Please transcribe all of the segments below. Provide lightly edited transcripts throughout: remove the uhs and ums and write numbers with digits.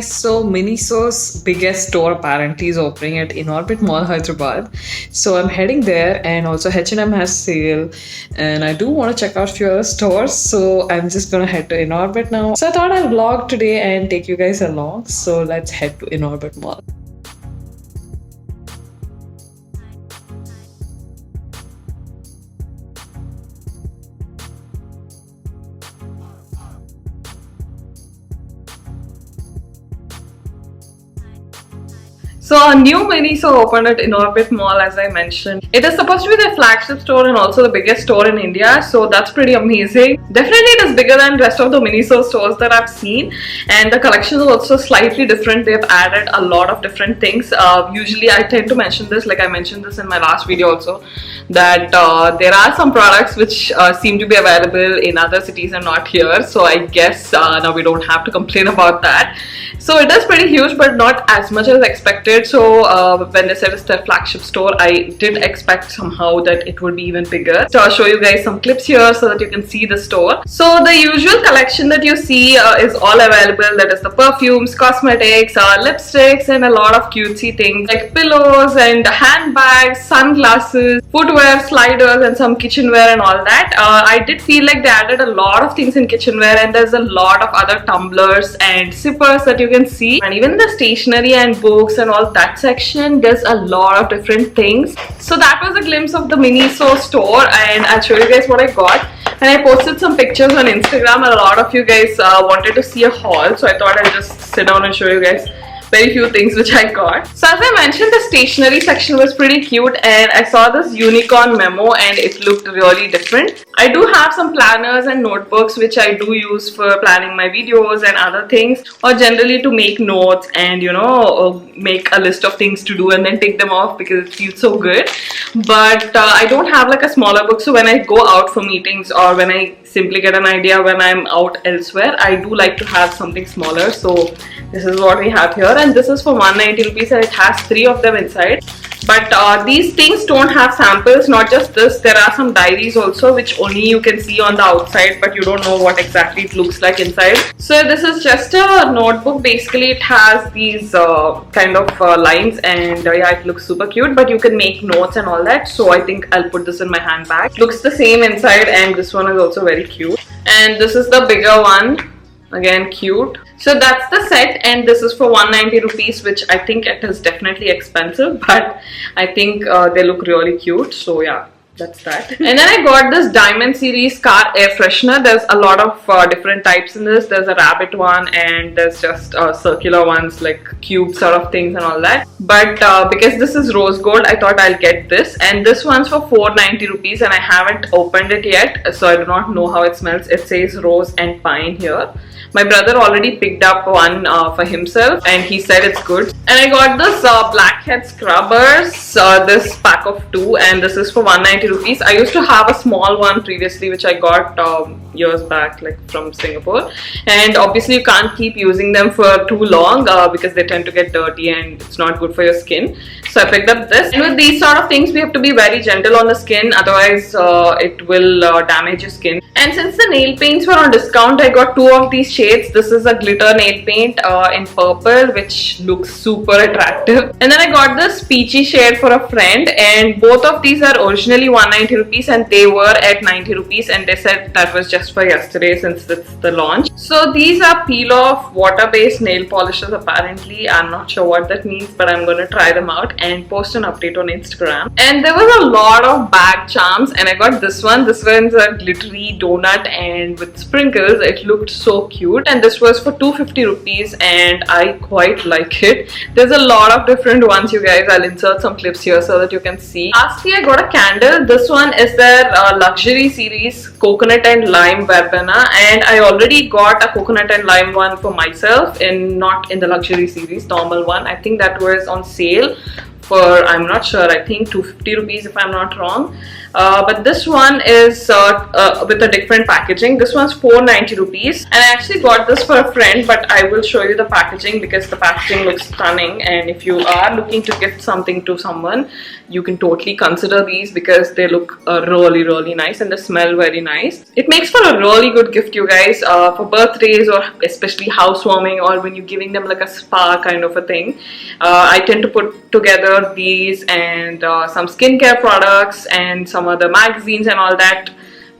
So Miniso's biggest store apparently is opening at Inorbit Mall, Hyderabad. So I'm heading there, and also H&M has sale, and I do want to check out few other stores. So I'm just gonna head to Inorbit now. So I thought I'll vlog today and take you guys along. So let's head to Inorbit Mall. So a new Miniso opened at Inorbit Mall, as I mentioned. It is supposed to be the flagship store and also the biggest store in India, so that's pretty amazing. Definitely it is bigger than the rest of the Miniso stores that I've seen, and the collection is also slightly different. They've added a lot of different things. Usually I tend to mention this, like I mentioned this in my last video also, that there are some products which seem to be available in other cities and not here, so I guess now we don't have to complain about that. So it is pretty huge, but not as much as expected. So when they said it's their flagship store, I did expect somehow that it would be even bigger. So I'll show you guys some clips here so that you can see the store. So the usual collection that you see is all available. That is the perfumes, cosmetics, lipsticks, and a lot of cutesy things like pillows and handbags, sunglasses, footwear, sliders, and some kitchenware and all that. I did feel like they added a lot of things in kitchenware, and there's a lot of other tumblers and sippers that you can see, and even the stationery and books and all that section, there's a lot of different things. So that was a glimpse of the Miniso store, and I'll show you guys what I got. And I posted some pictures on Instagram, and a lot of you guys wanted to see a haul, so I thought I'll just sit down and show you guys very few things which I got. So as I mentioned, the stationery section was pretty cute, and I saw this unicorn memo and it looked really different. I do have some planners and notebooks which I do use for planning my videos and other things, or generally to make notes and make a list of things to do and then take them off because it feels so good. But I don't have like a smaller book, so when I go out for meetings or when I simply get an idea when I'm out elsewhere, I do like to have something smaller. So this is what we have here, and this is for 190 rupees, and it has 3 of them inside. But these things don't have samples. Not just this, there are some diaries also which only you can see on the outside, but you don't know what exactly it looks like inside. So this is just a notebook. Basically it has these kind of lines, and yeah, it looks super cute, but you can make notes and all that. So I think I'll put this in my handbag. Looks the same inside, and this one is also very cute. And this is the bigger one, again cute. So that's the set, and this is for 190 rupees, which I think it is definitely expensive, but I think they look really cute. So yeah, that's that. And then I got this Diamond Series car air freshener. There's a lot of different types in this. There's a rabbit one, and there's just circular ones like cube sort of things and all that. But because this is rose gold, I thought I'll get this, and this one's for 490 rupees, and I haven't opened it yet, so I do not know how it smells. It says rose and pine here. My brother already picked up one for himself, and he said it's good. And I got this blackhead scrubbers, this pack of 2, and this is for 190 rupees. I used to have a small one previously which I got years back, like from Singapore, and obviously you can't keep using them for too long because they tend to get dirty and it's not good for your skin. So I picked up this, and with these sort of things we have to be very gentle on the skin, otherwise it will damage your skin. And since the nail paints were on discount, I got 2 of these shades. This is a glitter nail paint in purple, which looks super attractive. And then I got this peachy shade for a friend, and both of these are originally 190 rupees and they were at 90 rupees, and they said that was just for yesterday since it's the launch. So these are peel off water-based nail polishes apparently. I'm not sure what that means, but I'm going to try them out and post an update on Instagram. And there was a lot of bag charms, and I got this one. This one's a glittery donut and with sprinkles. It looked so cute, and this was for 250 rupees, and I quite like it. There's a lot of different ones, you guys. I'll insert some clips here so that you can see. Lastly, I got a candle. This one is their luxury series coconut and lime. lime verbena, and I already got a coconut and lime one for myself, not in the luxury series, normal one. I think that was on sale for, I'm not sure, I think 250 rupees if I'm not wrong. But this one is with a different packaging. This one's 490 rupees, and I actually got this for a friend, but I will show you the packaging because the packaging looks stunning, and if you are looking to gift something to someone, you can totally consider these because they look really nice and they smell very nice. It makes for a really good gift, you guys, for birthdays or especially housewarming, or when you're giving them like a spa kind of a thing. I tend to put together these and some skincare products and some other magazines and all that,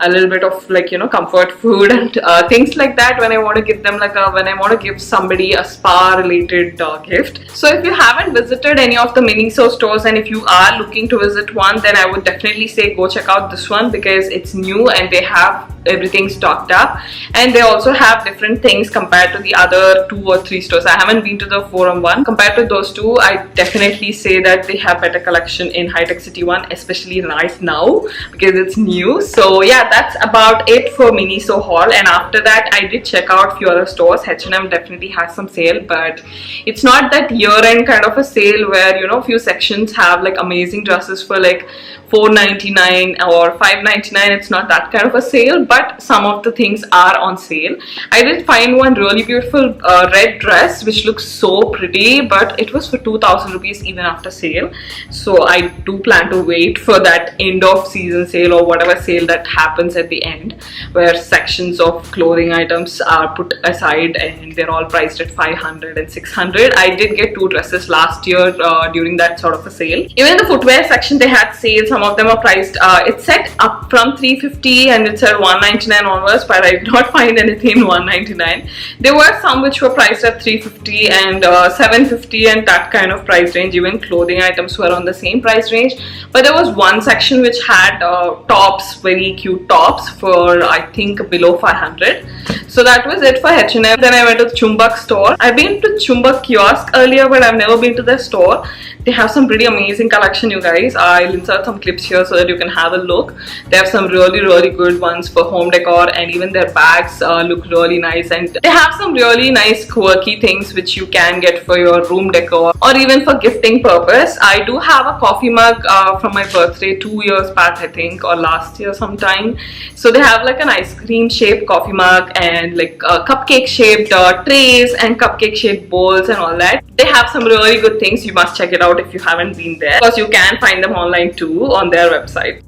a little bit of like, you know, comfort food and things like that when I want to give them like when I want to give somebody a spa related gift. So if you haven't visited any of the Miniso stores, and if you are looking to visit one, then I would definitely say go check out this one because it's new and they have everything stocked up, and they also have different things compared to the other 2 or 3 stores. I haven't been to the Forum one. Compared to those two, I definitely say that they have better collection in High Tech City one, especially right now because it's new. So yeah, that's about it for Miniso haul. And after that, I did check out few other stores. H&M definitely has some sale, but it's not that year-end kind of a sale where, you know, few sections have like amazing dresses for like $4.99 or $5.99. It's not that kind of a sale, but some of the things are on sale. I did find one really beautiful red dress which looks so pretty, but it was for 2,000 rupees even after sale. So I do plan to wait for that end of season sale or whatever sale that happens at the end, where sections of clothing items are put aside and they're all priced at 500 and 600. I did get 2 dresses last year during that sort of a sale. Even in the footwear section they had sales. Some of them are priced, it's set up from 350 and it's at 199 onwards, but I did not find anything in 199. There were some which were priced at 350 and 750 and that kind of price range. Even clothing items were on the same price range, but there was one section which had tops, very cute tops for I think below 500. So that was it for H&M. Then I went to the Chumbak store. I've been to Chumbak kiosk earlier, but I've never been to their store. They have some pretty amazing collection, you guys. I'll insert some clips here so that you can have a look. They have some really good ones for home decor, and even their bags look really nice, and they have some really nice quirky things which you can get for your room decor or even for gifting purpose. I do have a coffee mug from my birthday 2 years back, I think, or last year sometime. So they have like an ice cream shaped coffee mug and like cupcake shaped trays and cupcake shaped bowls and all that. They have some really good things. You must check it out if you haven't been there, because you can find them online too on their website.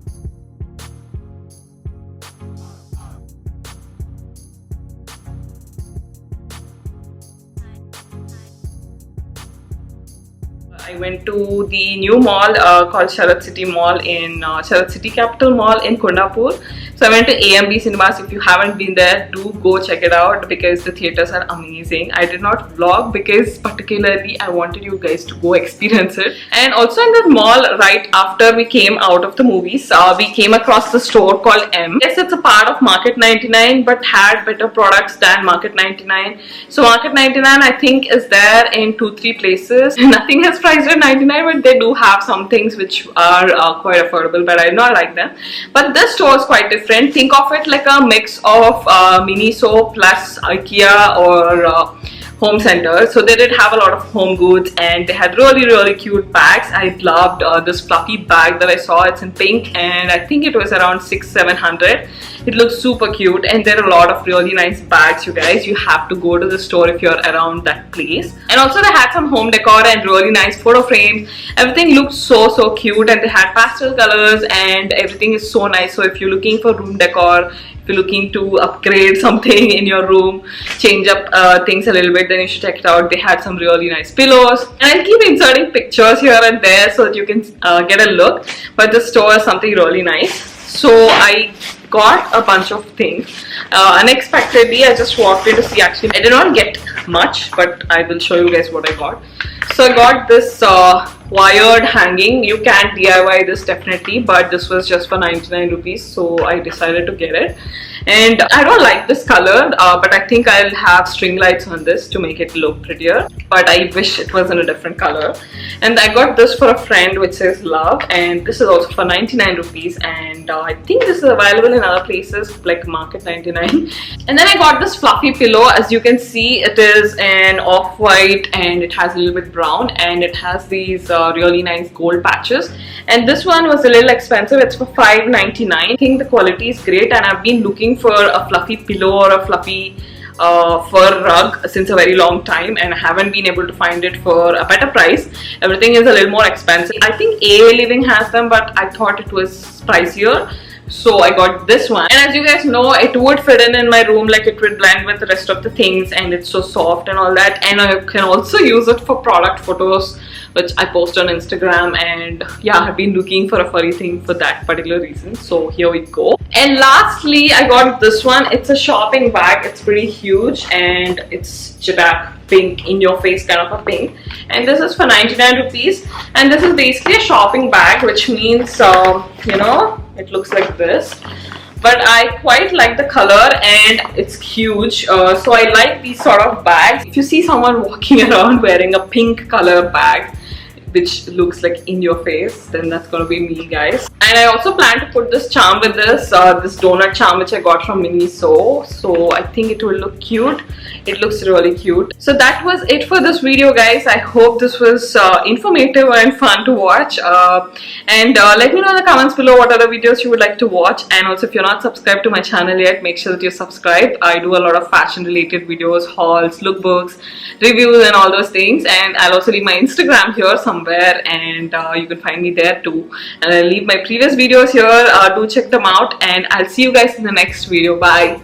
I went to the new mall called Sharad City Mall in Sharad City Capital Mall in Kondapur. So I went to AMD Cinemas. If you haven't been there, do go check it out because the theaters are amazing. I did not vlog because particularly I wanted you guys to go experience it. And also in the mall, right after we came out of the movies, we came across the store called M. Yes, it's a part of Market 99 but had better products than Market 99. So Market 99 I think is there in 2-3 places. Nothing has priced at 99, but they do have some things which are quite affordable, but I do not like them. But this store is quite different. Think of it like a mix of Miniso plus IKEA or home center. So they did have a lot of home goods, and they had really cute bags. I loved this fluffy bag that I saw. It's in pink and I think it was around 600-700. It looks super cute, and there are a lot of really nice bags, you guys. You have to go to the store if you're around that place. And also they had some home decor and really nice photo frames. Everything looked so cute, and they had pastel colors and everything is so nice. So if you're looking for room decor, if you're looking to upgrade something in your room, change up things a little bit, then you should check it out. They had some really nice pillows, and I'll keep inserting pictures here and there so that you can get a look. But the store is something really nice. So I got a bunch of things unexpectedly. I just walked in to see. Actually, I did not get much, but I will show you guys what I got. So I got this wired hanging. You can DIY this definitely, but this was just for 99 rupees, so I decided to get it. and I don't like this color, but I think I'll have string lights on this to make it look prettier, but I wish it was in a different color. And I got this for a friend which says love, and this is also for 99 rupees, and I think this is available in other places like Market 99. And then I got this fluffy pillow. As you can see, it is an off-white and it has a little bit brown, and it has these really nice gold patches. And this one was a little expensive. It's for $5.99. I think the quality is great, and I've been looking for a fluffy pillow or a fluffy fur rug since a very long time, and I haven't been able to find it for a better price. Everything is a little more expensive. I think AA Living has them, but I thought it was pricier, so I got this one. And as you guys know, it would fit in my room, like it would blend with the rest of the things, and it's so soft and all that. And I can also use it for product photos, which I post on Instagram, and yeah, I've been looking for a furry thing for that particular reason, so here we go. And lastly, I got this one. It's a shopping bag. It's pretty huge, and it's Jabak pink, in your face kind of a pink, and this is for 99 rupees. And this is basically a shopping bag, which means you know, it looks like this, but I quite like the color and it's huge, so I like these sort of bags. If you see someone walking around wearing a pink color bag which looks like in your face, then that's gonna be me, guys. And I also plan to put this charm with this donut charm which I got from Miniso, so I think it will look cute. It looks really cute. So that was it for this video, guys. I hope this was informative and fun to watch, and let me know in the comments below what other videos you would like to watch. And also, if you're not subscribed to my channel yet, make sure that you're subscribed. I do a lot of fashion related videos, hauls, lookbooks, reviews and all those things, and I'll also leave my Instagram here somewhere, and you can find me there too. And I'll leave my previous videos here. Do check them out, and I'll see you guys in the next video. Bye.